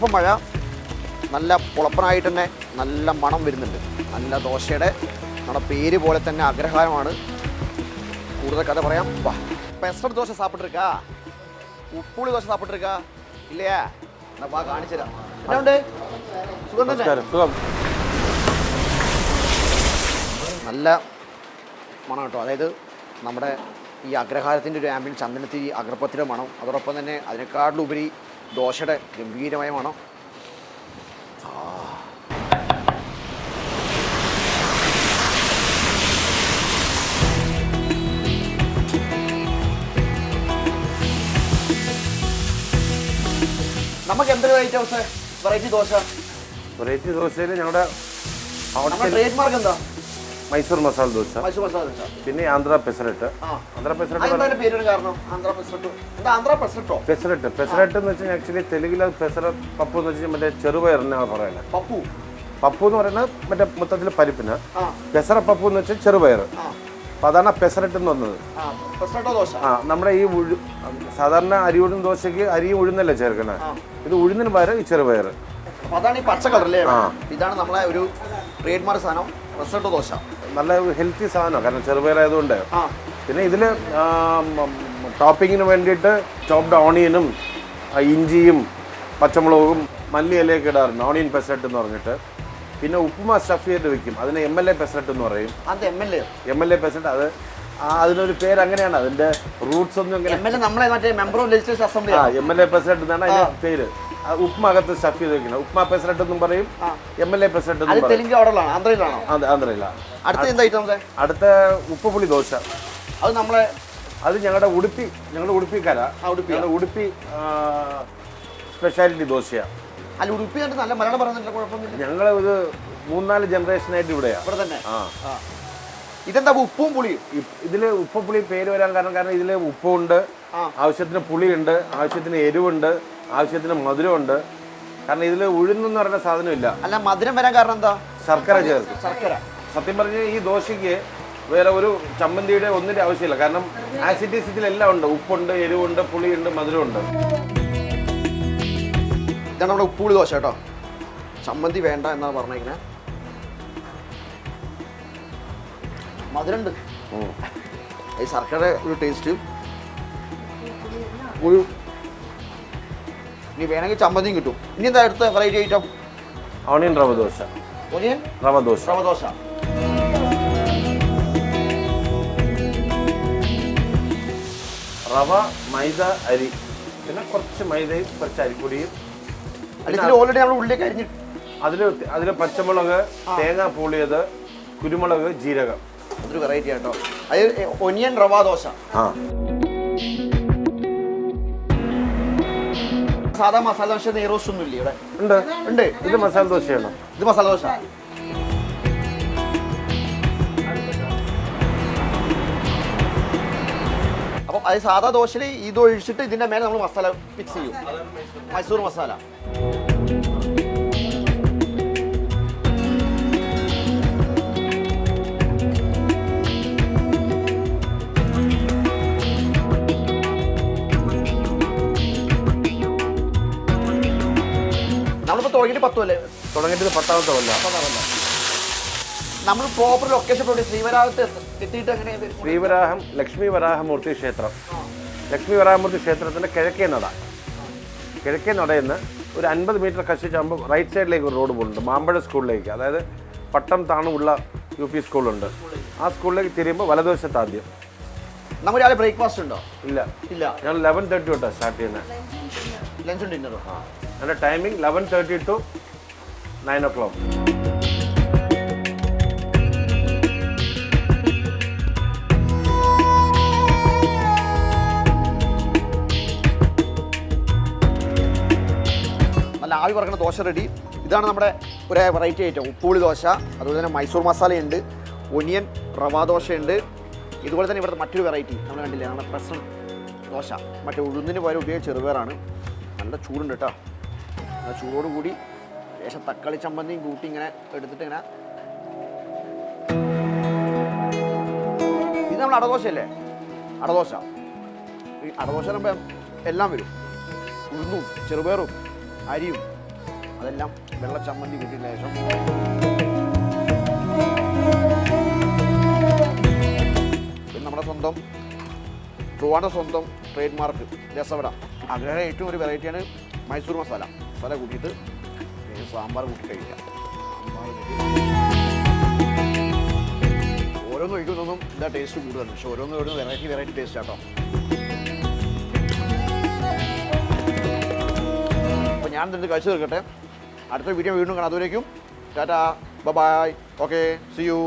ചെറുപ്പം മഴ നല്ല പുളപ്പനായിട്ട് തന്നെ നല്ല മണം വരുന്നുണ്ട്. നല്ല ദോശയുടെ നമ്മുടെ പേര് പോലെ തന്നെ അഗ്രഹാരമാണ്. കൂടുതൽ കഥ പറയാം. വാ, പെസറട്ട് ദോശ സാപ്പിട്ടിരിക്കാ, ഉപ്പുളി ദോശ സാപ്പിട്ടിരിക്കാ ഇല്ലയാ? എന്നാ വാ കാണിച്ചു തരാം. എന്നാണ്ട് സുഖം തന്നെ? സുഖം. നല്ല മണം കേട്ടോ. അതായത് നമ്മുടെ ഈ അഗ്രഹാരത്തിൻ്റെ ഒരു ആംബിയൻസ്, ചന്ദനത്തിരി അഗ്രപ്പത്തിൻ്റെ മണം, അതോടൊപ്പം തന്നെ അതിനേക്കാട്ടിലുപരി ദോശയുടെ ഗംഭീരമായ മണം. നമുക്ക് എന്തൊരു ഐറ്റംസ് വെറൈറ്റി ദോശ? വെറൈറ്റി ദോശയിൽ ഞങ്ങളുടെ ട്രേഡ് മാർക്ക് എന്താ? മൈസൂർ മസാല ദോശ, മൈസൂർ മസാല ദോശ, പിന്നെ ആന്ധ്ര പെസറട്ട്. ആന്ധ്ര പെസറട്ട് പേര് കാരണം ആന്ധ്ര പെസറട്ട്. എന്താ ആന്ധ്ര പെസറട്ടോ? പെസറട്ട് പെസറട്ട് എന്ന് വെച്ചാൽ ആക്ച്വലി തെലുങ്കിൽ പെസറ പപ്പു എന്ന് വെച്ചാൽ മറ്റേ ചെറുപയറിനാണ് പറയുന്നത്. പപ്പു പപ്പു എന്ന് പറയുന്നത് മറ്റേ മൊത്തത്തിൽ പരിപ്പിന്. പെസറ പപ്പു എന്ന് വെച്ചാൽ ചെറുപയർ. അപ്പൊ അതാണ് പെസറട്ട് എന്ന് പറഞ്ഞത്. നമ്മുടെ ഈ സാധാരണ അരി ഉഴുന്ന ദോശയ്ക്ക് അരിയും ഉഴുന്നല്ലേ ചേർക്കണേ, ഇത് ഉഴുന്നിന് പകരം ഈ ചെറുപയർ. അതാണ് ഈ പച്ച കളർ അല്ലേ? ഇതാണ് നമ്മളെ ഒരു ട്രേഡ് മാർക്ക് സാധനം, പെസറട്ട് ദോശ. നല്ല ഹെൽത്തി സാധനമാണ്, കാരണം ചെറുപയർ ആയതുകൊണ്ട്. പിന്നെ ഇതില് ടോപ്പിങ്ങിന് വേണ്ടിയിട്ട് ചോപ്ഡ് ഓണിയനും ഇഞ്ചിയും പച്ചമുളകും മല്ലി ഇലയൊക്കെ ഇടാറുണ്ട്, ഓണിയൻ പെസറട്ട് എന്ന് പറഞ്ഞിട്ട്. പിന്നെ ഉപ്പുമാ സ്റ്റഫ് ചെയ്ത് വെക്കും, അതിന് MLA പെസറട്ട് എന്ന് പറയും. MLA പെസറട്ട്, അത് അതിനൊരു പേര് അങ്ങനെയാണ്, അതിന്റെ റൂട്ട്സ് ഒന്നും MLA പെസറട്ട് എന്നാണ് അതിന്റെ പേര്. ഉപ്പുമാകത്ത് സ്റ്റഫ് ചെയ്ത് വെക്കണം, ഉപ്പുമാ പെസറട്ട് എന്നും പറയും, MLA പെസറട്ട് എന്നും പറയും. ആന്ധ്രയിലാണ്. അടുത്ത ഉപ്പുപുളി ദോശ. അത് ഞങ്ങളുടെ ഉടുപ്പിക്കാരാ, ഉടുപ്പി സ്പെഷ്യാലിറ്റി ദോശയാണ്. ഞങ്ങൾ ഒരു 3-4 ജനറേഷനായിട്ട് ഇവിടെയാണ്. ഇതെന്താ ഉപ്പും പുളിയും? ഇതില് ഉപ്പും പുളി പേര് വരാൻ കാരണം ഇതില് ഉപ്പുണ്ട്, ആവശ്യത്തിന് പുളിയുണ്ട്, ആവശ്യത്തിന് എരിവുണ്ട്, ആവശ്യത്തിന് മധുരമുണ്ട്. കാരണം ഇതില് ഉഴുന്നെന്ന് പറയുന്ന സാധനമില്ല. അല്ല, മധുരം വരാൻ കാരണം എന്താ? ശർക്കര ചേർക്കും. സത്യം പറഞ്ഞ ഈ ദോശയ്ക്ക് വേറെ ഒരു ചമ്മന്തിയുടെ ഒന്നിന്റെ ആവശ്യമില്ല, കാരണം ആസിഡിറ്റി ഇതിലെല്ലാം ഉണ്ട്. ഉപ്പുണ്ട്, എരിവുണ്ട്, പുളിയുണ്ട്, മധുരമുണ്ട്. ഇതാണ് നമ്മുടെ ഉപ്പുപുളി ദോശ കേട്ടോ. ചമ്മന്തി വേണ്ട എന്നാണ് പറഞ്ഞിരിക്കുന്നത്. മധുരമുണ്ട്, ഈ ശർക്കര ഒരു ടേസ്റ്റ്. ഇനി വേണമെങ്കിൽ ചമ്മന്തിയും കിട്ടും. ഇനി എന്താ അടുത്ത വെറൈറ്റി ഐറ്റം? ഓണിയൻ റവ ദോശ. റവ ദോശ. റവ, മൈദ, അരി, പിന്നെ കുറച്ച് മൈദയും കുറച്ച് അരിപ്പൊടിയും. ഓൾറെഡി നമ്മൾ ഉള്ളിലേക്ക് അരിഞ്ഞിട്ട് അതിൽ പച്ചമുളക്, തേങ്ങ പൂളിയത്, കുരുമുളക്, ജീരകം. അതൊരു വെറൈറ്റി ആട്ടോ. അത് ഒനിയൻ റവ ദോശ. സാധാ മസാല ദോശ നെയ്റോസ്റ്റ് ഒന്നും ഇല്ലേ ഇവിടെ? ഉണ്ട്. ഇത് മസാല ദോശയാണ്. ഇത് മസാല ദോശ. അപ്പം അത് സാധാ ദോശയിൽ ഇത് ഒഴിച്ചിട്ട് ഇതിന്റെ മേലെ നമ്മൾ മസാല മിക്സ് ചെയ്യും, മൈസൂർ മസാല. നമ്മളിപ്പോൾ തുടങ്ങിയിട്ട് 10 അല്ലേ? തുടങ്ങിയിട്ട് 10ാമത്തെ കൊല്ലം. നമ്മൾ പ്രോപ്പർ ലൊക്കേഷൻ ശ്രീവരാഹത്ത് എത്തിയിട്ട് എങ്ങനെയാണ്? ശ്രീവരാഹം ലക്ഷ്മി വരാഹമൂർത്തി ക്ഷേത്രം. ലക്ഷ്മി വരാഹമൂർത്തി ക്ഷേത്രത്തിന്റെ കിഴക്കേ നടയിൽ നിന്ന് ഒരു 50 മീറ്റർ കഷ്ടിച്ചാകുമ്പോൾ റൈറ്റ് സൈഡിലേക്ക് ഒരു റോഡ് പോകുന്നുണ്ട്, മാമ്പഴ സ്കൂളിലേക്ക്. അതായത് പട്ടം താണുള്ള UP സ്കൂളുണ്ട്. ആ സ്കൂളിലേക്ക് തിരിയുമ്പോൾ വലതുവശത്ത് ആദ്യം. നമ്മൾ രാവിലെ ബ്രേക്ക്ഫാസ്റ്റ് ഉണ്ടോ? ഇല്ല. ഞങ്ങൾ 11:30 തൊട്ടാണ് സ്റ്റാർട്ട് ചെയ്യുന്നത്. ലഞ്ചും ഡിന്നറും. അതിൻ്റെ ടൈമിംഗ് 11:30 to 9 o'clock. നല്ല ആവി പറക്കുന്ന ദോശ റെഡി. ഇതാണ് നമ്മുടെ ഒരു വെറൈറ്റി ഐറ്റം, ഉപ്പുപുളി ദോശ. അതുപോലെ തന്നെ മൈസൂർ മസാലയുണ്ട്, ഒനിയൻ റവ ദോശയുണ്ട്. ഇതുപോലെ തന്നെ ഇവിടുത്തെ മറ്റൊരു വെറൈറ്റി നമ്മൾ കണ്ടില്ലേ, നമ്മുടെ പ്രസൻ ദോശ. മറ്റേ ഉഴുന്നിന് പകരം ഉപയോഗിച്ച ചെറുപയറാണ്. നല്ല ചൂടുണ്ട് കേട്ടോ. നല്ല ചൂടോടുകൂടി ലേശം തക്കാളി ചമ്മന്തിയും കൂട്ടി ഇങ്ങനെ എടുത്തിട്ട് ഇങ്ങനെ. ഇത് നമ്മൾ അടദോശയല്ലേ? അടദോശ. ഈ അടദോശ പറയുമ്പോൾ എല്ലാം വരും, ഉഴുന്നും ചെറുപയറും അരിയും അതെല്ലാം വെള്ള ചമ്മന്തി കൂട്ടിയതിന് ശേഷം പിന്നെ നമ്മുടെ സ്വന്തം ട്രിവാൻഡ്രം സ്വന്തം ട്രേഡ് മാർക്ക് രസവട. അങ്ങനെ ഏറ്റവും ഒരു വെറൈറ്റിയാണ് മൈസൂർ മസാല. മസാല കൂട്ടിയിട്ട് സാമ്പാർ കൂട്ടി കഴിക്കാം. ഓരോന്നും ഒഴിക്കുന്നൊന്നും ഇതാ ടേസ്റ്റ് കൂടുതലാണ്, പക്ഷെ ഓരോന്നും വെറൈറ്റി ടേസ്റ്റ് ആട്ടോ. അപ്പോൾ ഞാൻ തന്നെ കഴിച്ചു തീർക്കട്ടെ. അടുത്ത വീഡിയോ വീണ്ടും കാണാം. അതുവരേക്കും tata, bye, okay, see U.